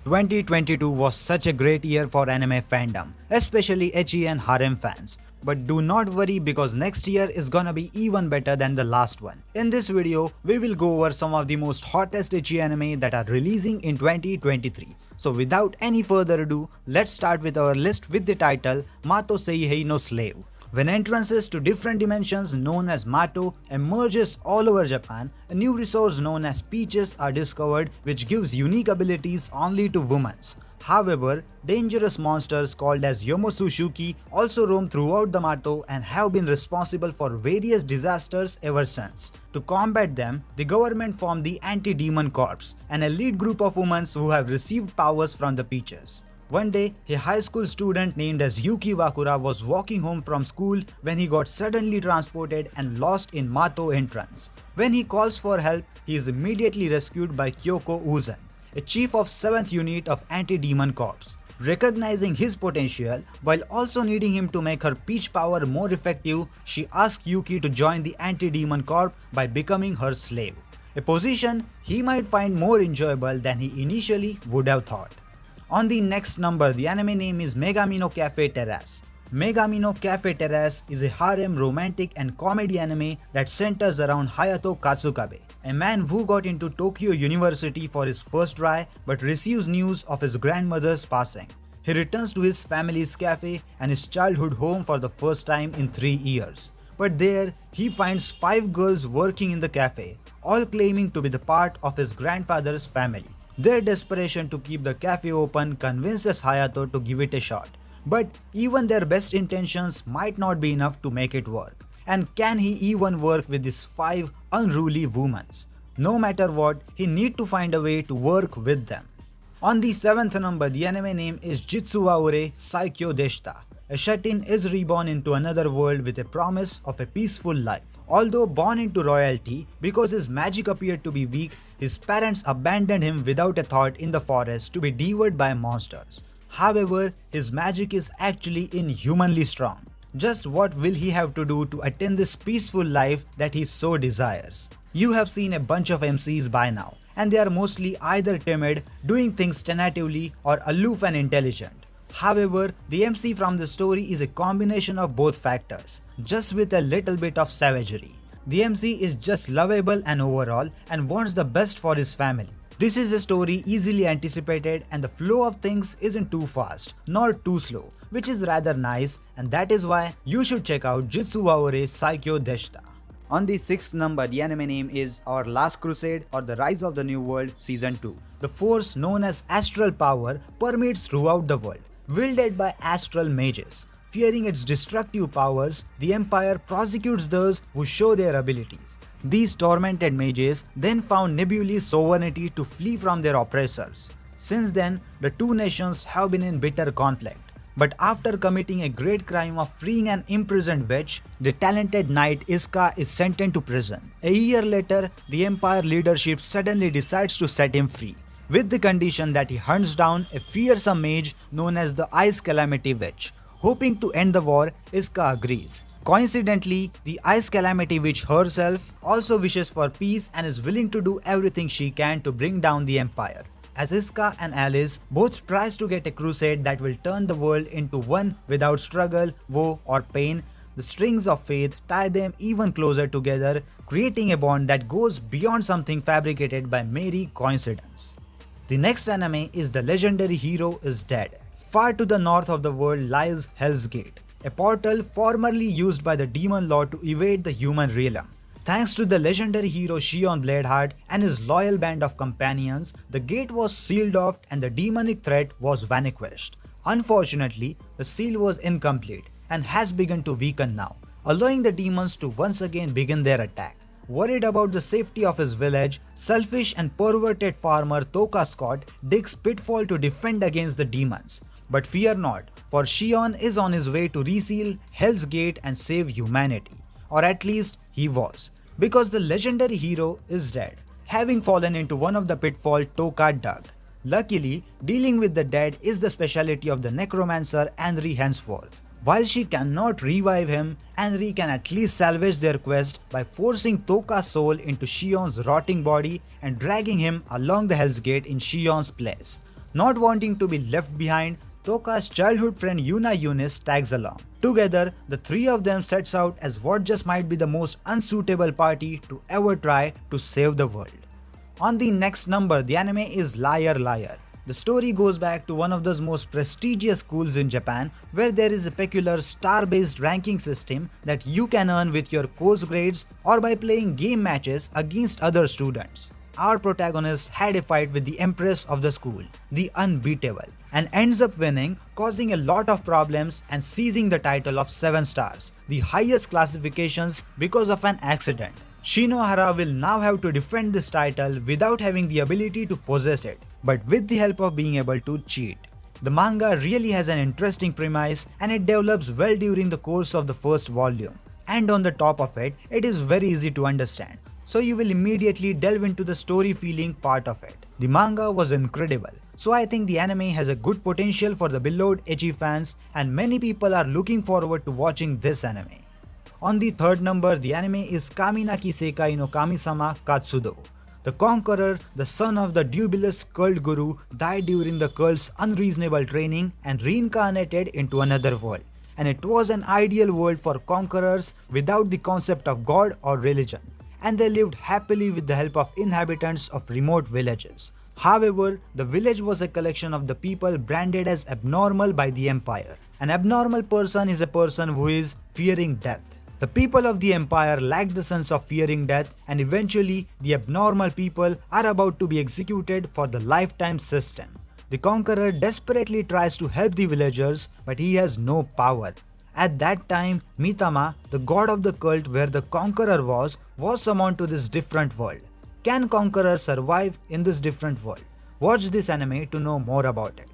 2022 was such a great year for anime fandom, especially ecchi and harem fans. But do not worry because next year is gonna be even better than the last one. In this video, we will go over some of the most hottest ecchi anime that are releasing in 2023. So without any further ado, let's start with our list with the title Mato Seihei no Slave. When entrances to different dimensions known as Mato emerges all over Japan, a new resource known as peaches are discovered which gives unique abilities only to women. However, dangerous monsters called as Yomosushuki also roam throughout the Mato and have been responsible for various disasters ever since. To combat them, the government formed the Anti-Demon Corps, an elite group of women who have received powers from the peaches. One day, a high school student named as Yuki Wakura was walking home from school when he got suddenly transported and lost in Mato entrance. When he calls for help, he is immediately rescued by Kyoko Uzan, a chief of 7th unit of Anti-Demon Corps. Recognizing his potential, while also needing him to make her peach power more effective, she asks Yuki to join the Anti-Demon Corps by becoming her slave, a position he might find more enjoyable than he initially would have thought. On the next number, the anime name is Megamino Cafe Terrace. Megamino Cafe Terrace is a harem romantic and comedy anime that centers around Hayato Katsukabe, a man who got into Tokyo University for his first try but receives news of his grandmother's passing. He returns to his family's cafe and his childhood home for the first time in 3 years. But there, he finds 5 girls working in the cafe, all claiming to be the part of his grandfather's family. Their desperation to keep the cafe open convinces Hayato to give it a shot. But even their best intentions might not be enough to make it work. And can he even work with these 5 unruly women? No matter what, he needs to find a way to work with them. On the 7th number, the anime name is Jitsuwaure Saikyo Deshita. A Shatin is reborn into another world with a promise of a peaceful life. Although born into royalty, because his magic appeared to be weak, his parents abandoned him without a thought in the forest to be devoured by monsters. However, his magic is actually inhumanly strong. Just what will he have to do to attain this peaceful life that he so desires? You have seen a bunch of MCs by now, and they are mostly either timid, doing things tentatively, or aloof and intelligent. However, the MC from the story is a combination of both factors, just with a little bit of savagery. The MC is just lovable and overall and wants the best for his family. This is a story easily anticipated and the flow of things isn't too fast nor too slow, which is rather nice, and that is why you should check out Jitsuwaure Saikyo Deshita. On the 6th number, the anime name is Our Last Crusade or The Rise of the New World Season 2. The force known as astral power permeates throughout the world, wielded by astral mages. Fearing its destructive powers, the Empire prosecutes those who show their abilities. These tormented mages then found Nebuli's sovereignty to flee from their oppressors. Since then, the two nations have been in bitter conflict. But after committing a great crime of freeing an imprisoned witch, the talented knight ECCHI is sentenced to prison. A year later, the Empire leadership suddenly decides to set him free, with the condition that he hunts down a fearsome mage known as the Ice Calamity Witch. Hoping to end the war, ECCHI agrees. Coincidentally, the Ice Calamity Witch herself also wishes for peace and is willing to do everything she can to bring down the Empire. As ECCHI and Alice both tries to get a crusade that will turn the world into one without struggle, woe or pain, the strings of faith tie them even closer together, creating a bond that goes beyond something fabricated by mere coincidence. The next anime is The Legendary Hero is Dead. Far to the north of the world lies Hell's Gate, a portal formerly used by the Demon Lord to evade the human realm. Thanks to the legendary hero Shion Bladeheart and his loyal band of companions, the gate was sealed off and the demonic threat was vanquished. Unfortunately, the seal was incomplete and has begun to weaken now, allowing the demons to once again begin their attack. Worried about the safety of his village, selfish and perverted farmer Toka Scott digs pitfall to defend against the demons. But fear not, for Shion is on his way to reseal Hell's Gate and save humanity. Or at least he was, because the legendary hero is dead, having fallen into one of the pitfalls Toka dug. Luckily, dealing with the dead is the specialty of the necromancer Henry henceforth. While she cannot revive him, Henry can at least salvage their quest by forcing Toka's soul into Shion's rotting body and dragging him along the Hell's Gate in Shion's place. Not wanting to be left behind, Toka's childhood friend Yuna Yunis tags along. Together, the three of them sets out as what just might be the most unsuitable party to ever try to save the world. On the next number, the anime is Liar Liar. The story goes back to one of the most prestigious schools in Japan, where there is a peculiar star-based ranking system that you can earn with your course grades or by playing game matches against other students. Our protagonist had a fight with the empress of the school, the Unbeatable, and ends up winning, causing a lot of problems and seizing the title of 7 stars, the highest classifications, because of an accident. Shinohara will now have to defend this title without having the ability to possess it, but with the help of being able to cheat. The manga really has an interesting premise and it develops well during the course of the first volume. And on the top of it, it is very easy to understand, so you will immediately delve into the story feeling part of it. The manga was incredible, so I think the anime has a good potential for the beloved ecchi fans and many people are looking forward to watching this anime. On the third number, the anime is Kaminaki Sekai no Kami-sama Katsudo. The conqueror, the son of the dubious cult guru, died during the cult's unreasonable training and reincarnated into another world. And it was an ideal world for conquerors without the concept of God or religion. And they lived happily with the help of inhabitants of remote villages. However, the village was a collection of the people branded as abnormal by the empire. An abnormal person is a person who is fearing death. The people of the empire lacked the sense of fearing death, and eventually the abnormal people are about to be executed for the lifetime system. The conqueror desperately tries to help the villagers, but he has no power. At that time, Mitama, the god of the cult where the conqueror was summoned to this different world. Can conqueror survive in this different world? Watch this anime to know more about it.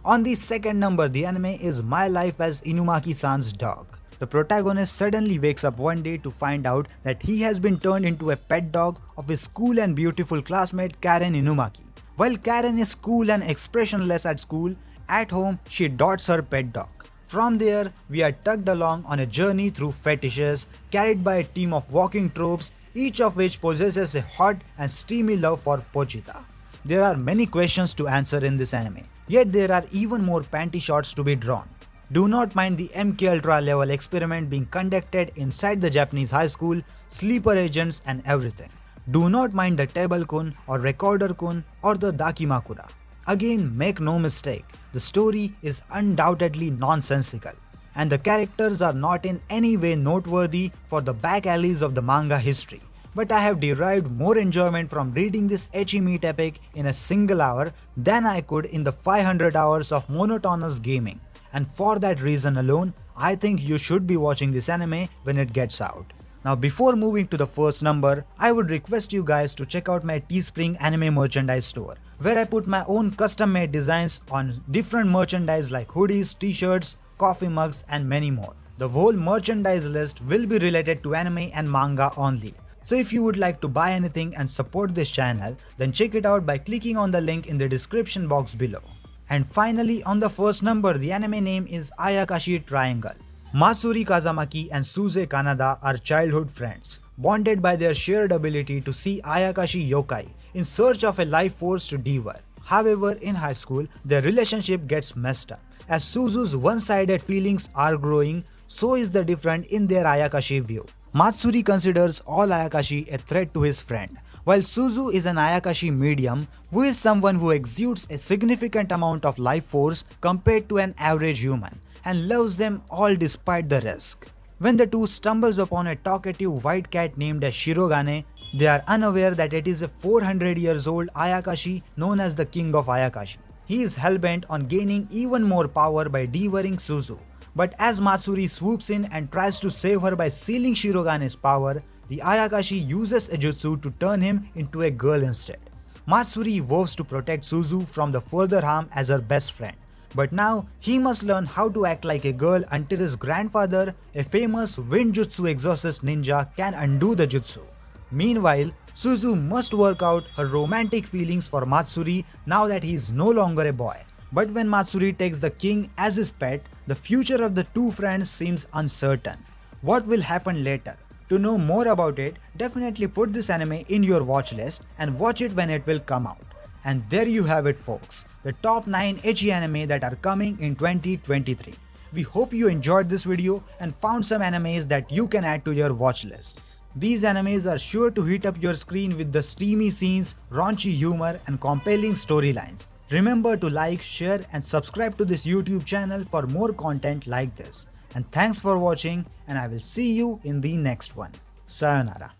On the second number, the anime is My Life as Inumakisans Dog. The protagonist suddenly wakes up one day to find out that he has been turned into a pet dog of his cool and beautiful classmate Karen Inumaki. While Karen is cool and expressionless at school, at home she dots her pet dog. From there, we are tugged along on a journey through fetishes, carried by a team of walking tropes, each of which possesses a hot and steamy love for Pochita. There are many questions to answer in this anime, yet there are even more panty shots to be drawn. Do not mind the MK Ultra level experiment being conducted inside the Japanese high school, sleeper agents and everything. Do not mind the table-kun or recorder-kun or the dakimakura. Again, make no mistake, the story is undoubtedly nonsensical, and the characters are not in any way noteworthy for the back alleys of the manga history. But I have derived more enjoyment from reading this ecchi meat epic in a single hour than I could in the 500 hours of monotonous gaming. And for that reason alone, I think you should be watching this anime when it gets out. Now before moving to the first number, I would request you guys to check out my Teespring anime merchandise store, where I put my own custom made designs on different merchandise like hoodies, t-shirts, coffee mugs and many more. The whole merchandise list will be related to anime and manga only. So if you would like to buy anything and support this channel, then check it out by clicking on the link in the description box below. And finally, on the first number, the anime name is Ayakashi Triangle. Matsuri Kazamaki and Suze Kanada are childhood friends, bonded by their shared ability to see Ayakashi yokai in search of a life force to devour. However, in high school, their relationship gets messed up. As Suzu's one-sided feelings are growing, so is the difference in their Ayakashi view. Matsuri considers all Ayakashi a threat to his friend, while Suzu is an Ayakashi medium who is someone who exudes a significant amount of life force compared to an average human and loves them all despite the risk. When the two stumbles upon a talkative white cat named as Shirogane, they are unaware that it is a 400 years old Ayakashi known as the King of Ayakashi. He is hellbent on gaining even more power by devouring Suzu. But as Matsuri swoops in and tries to save her by sealing Shirogane's power, the Ayakashi uses a jutsu to turn him into a girl instead. Matsuri vows to protect Suzu from the further harm as her best friend. But now, he must learn how to act like a girl until his grandfather, a famous wind jutsu exorcist ninja, can undo the jutsu. Meanwhile, Suzu must work out her romantic feelings for Matsuri now that he is no longer a boy. But when Matsuri takes the king as his pet, the future of the two friends seems uncertain. What will happen later? To know more about it, definitely put this anime in your watch list and watch it when it will come out. And there you have it folks. the top 9 ecchi anime that are coming in 2023. We hope you enjoyed this video and found some animes that you can add to your watch list. These animes are sure to hit up your screen with the steamy scenes, raunchy humor and compelling storylines. Remember to like, share and subscribe to this YouTube channel for more content like this. And thanks for watching, and I will see you in the next one. Sayonara.